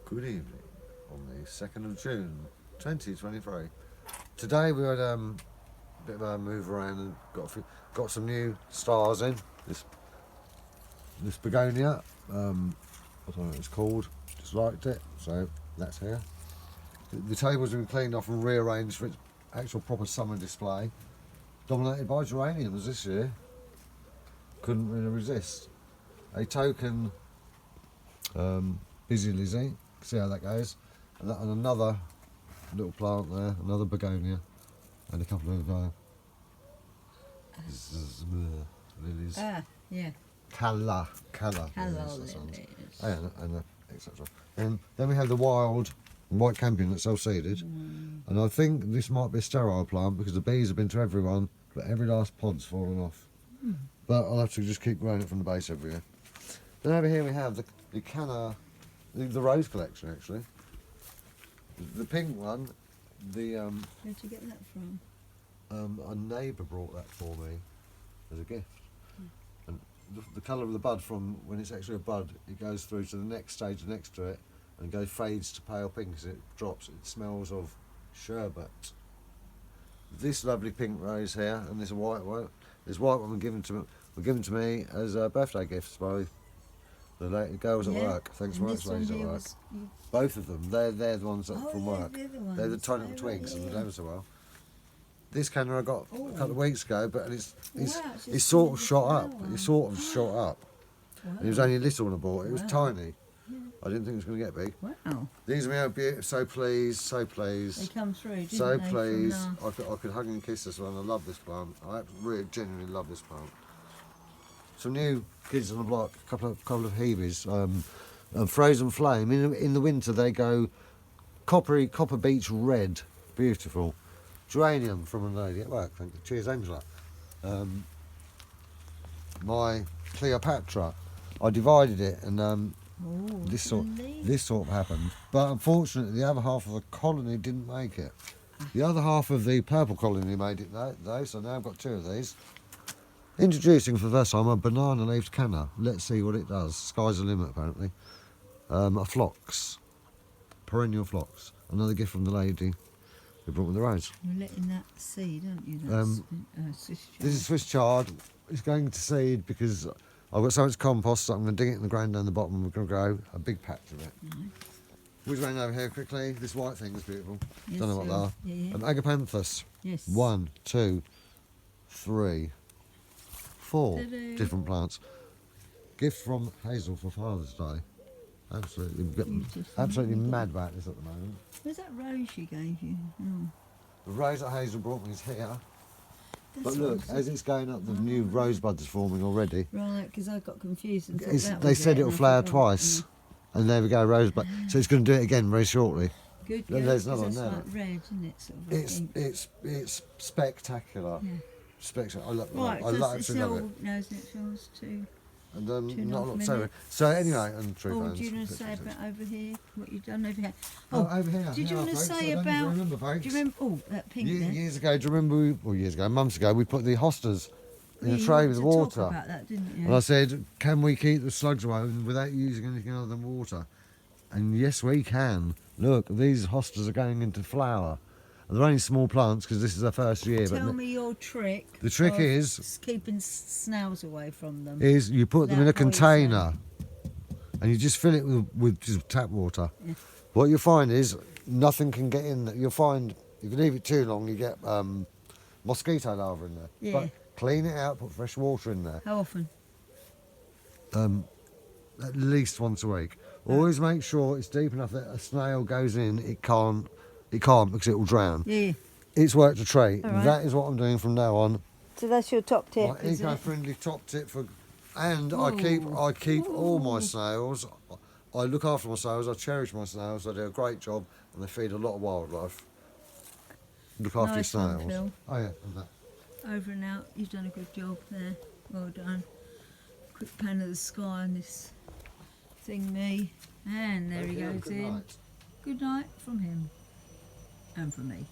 Good evening on the 2nd of June 2023. Today we had a bit of a move around and got some new stars in. This begonia, I don't know what it's called, just liked it, so that's here. The tables have been cleaned off and rearranged for its actual proper summer display. Dominated by geraniums this year. Couldn't really resist. A token Busy Lizzie, see how that goes. And another little plant there, another begonia, and a couple of lilies. Ah, yeah. Calla lilies. And etc. And then we have the wild white campion that's self-seeded. And I think this might be a sterile plant because the bees have been to everyone, but every last pod's fallen off. But I'll have to just keep growing it from the base every year. Then over here we have the canna, the rose collection actually. The pink one, Where'd you get that from? A neighbour brought that for me as a gift. And the colour of the bud from when it's actually a bud, it goes through to the next stage next to it and fades to pale pink as it drops. It smells of sherbet. This lovely pink rose here and this white one were given to me as birthday gifts by the girls at work. Thanks very much, ladies at work. Both of them. They're the ones from work. They're the tiny little twigs and the ever so well. This canna I got a couple of weeks ago, but it's sort of shot up. It's sort of shot up. And it was only little when I bought it. It was tiny. I didn't think it was going to get big. Wow. These are my beautiful. So pleased. They come through, didn't So they? pleased. I could hug and kiss this one. I love this plant. I really genuinely love this plant. Some new kids on the block, a couple of Hebes. Frozen Flame. In the winter they go copper beech red. Beautiful. Geranium from a lady at work. Thank you. Cheers, Angela. My Cleopatra. I divided it and this sort of happened. But unfortunately, the other half of the colony didn't make it. The other half of the purple colony made it though. So now I've got two of these. Introducing for the first time a banana leaved canna. Let's see what it does. Sky's the limit apparently. A phlox. Perennial phlox. Another gift from the lady who brought me the rose. You're letting that seed, aren't you? Swiss chard. This is Swiss chard. It's going to seed because I've got so much compost that I'm going to dig it in the ground down the bottom and we're going to grow a big patch of it. Nice. Which went over here quickly. This white thing is beautiful. Yes, Don't know what they are. yeah. An agapanthus. Yes. 1, 2, 3, 4 Ta-da. different plants. Gift from Hazel for Father's Day. Absolutely mad about this at the moment. Where's that rose she gave you? Oh. The rose that Hazel brought me is here. That's But look, as it's going up, the new rosebuds are forming already. Right, because I got confused and thought They said it'll flower twice. And there we go, rosebud. So it's going to do it again very shortly. Good. There's another one there. Like red, isn't it? Sort of It's spectacular. Yeah. Spectacular. I love it's it. all, no, isn't it? Yours too. And Two and a not a half lot of minutes. celery. So anyway, and true Oh, fans. do you want to say about over here? What you've done over here? Over here. Did you want to folks, say I don't about? remember, folks. Do you remember? Oh, that pink there. Years ago, do you remember? Years ago, months ago, we put the hostas in a You tray wanted with to water. Talk about that, didn't you? And I said, can we keep the slugs away without using anything other than water? And yes, we can. Look, these hostas are going into flower. And they're only small plants because this is their first year. Tell me your trick. The trick of is keeping snails away from them. you put them in a Without container and you just fill it with just tap water. Yeah. What you'll find is nothing can get in there. You'll find if you leave it too long, you get mosquito larvae in there. Yeah. But clean it out, put fresh water in there. How often? At least once a week. Always make sure it's deep enough that a snail goes in. It can't because it will drown. Yeah. It's worked a treat. All right. That is what I'm doing from now on. So that's your top tip, My is it? eco-friendly top tip and I keep all my snails. I look after my snails. I cherish my snails. They do a great job and they feed a lot of wildlife. Look after Nice your one, snails. Phil. Oh yeah, and that. Over and out. You've done a good job there. Well done. Quick pan of the sky on this thing, me. And there he Thank you, goes good in. night. Good night from him. And from me.